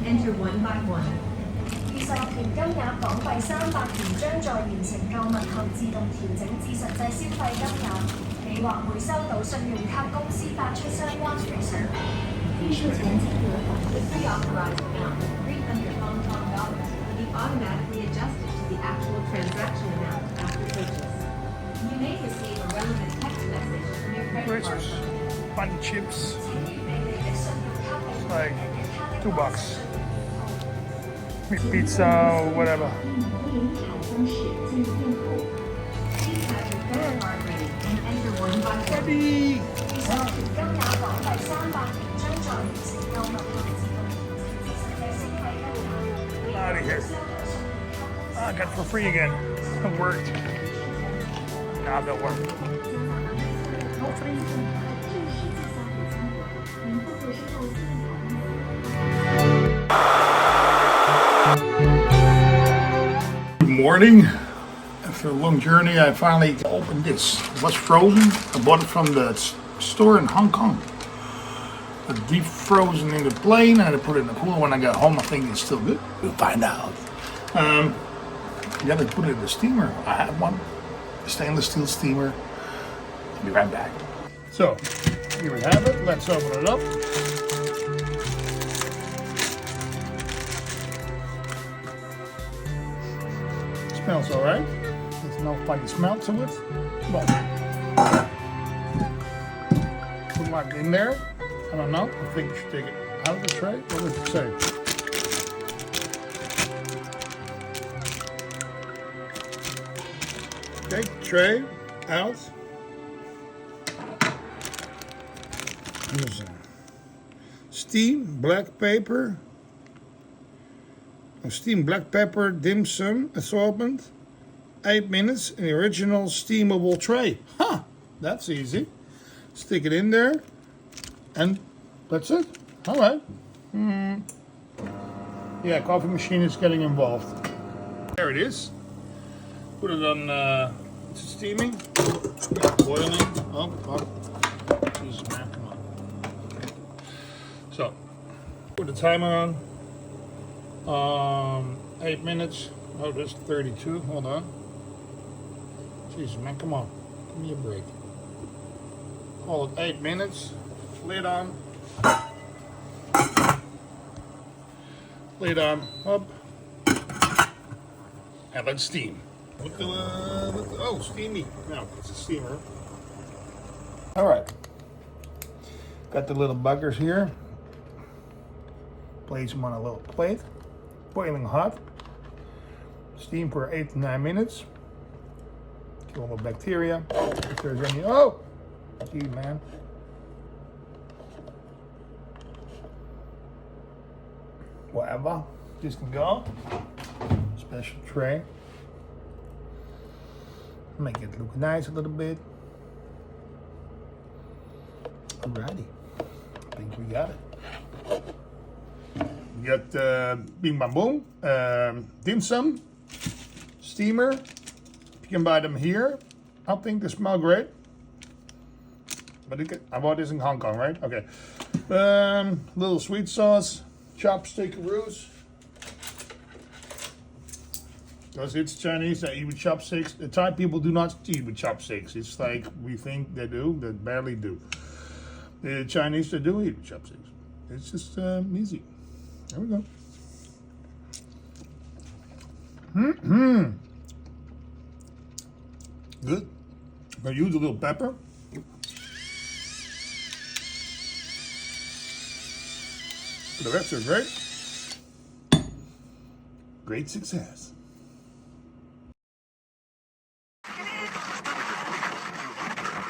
enter one by one. 預售權金額港幣300元將在完成購物後自動調整至實際消費金額。你或會收到信用卡公司發出相關提醒。The pre-authorized amount of 300 Hong Kong dollars will be automatically adjusted to the actual transaction amount after purchase. You may receive a relevant text message from your credit card company. Bunny chips. 請預備你的信用卡並 It's like 你的卡的 $2. 話術。Pizza, whatever. Please have your credit card ready and enter one by one. Ready. 預售權金額港幣300元將在完成購物後自動調整至實際消費金額。 Get out of here. 收到信用卡公司 I got it for free again. It worked. Nah, that worked. No free. Good morning. After a long journey, I finally opened this. It was frozen. I bought it from the store in Hong Kong. It's deep frozen in the plane, and I put it in the cooler. When I got home, I think it's still good. We'll find out. Yeah, they put it in the steamer. I have one, a stainless steel steamer. I'll be right back. So, here we have it. Let's open it up. Smells all right. There's no funny smell to it. But put like in there. I don't know. I think you should take it out of the tray. What does it say? Take the tray out. Steam black pepper. Steamed black pepper dimsum assortment. 8 minutes in the original steamable tray. Huh, that's easy. Stick it in there. And that's it. All right. Yeah, coffee machine is getting involved. There it is. Put it on, it's steaming. Boiling. Oh. Jesus, man, come on. So, put the timer on. 8 minutes. Oh, there's 32. Hold on. Jesus, man, come on. Give me a break. Call it 8 minutes. Lid on. Lid on. Up. And let steam. Oh, steamy. No, it's a steamer. All right. Got the little buggers here. Place them on a little plate. Boiling hot. Steam for 8 to 9 minutes. Kill all the bacteria. If there's any. Oh! Gee, man. Whatever. This can go. Special tray. Make it look nice a little bit. Alrighty. I think we got it. We got Bing Bang Boom, Dimsum, steamer. You can buy them here. I think they smell great. But I bought this in Hong Kong, right? Okay. Little sweet sauce, chopstickaroos. Because it's Chinese, they eat with chopsticks. The Thai people do not eat with chopsticks. It's like we think they do, they barely do. The Chinese, they do eat with chopsticks. It's just easy. There we go. Good. I'm gonna use a little pepper. The rest are great. Great success.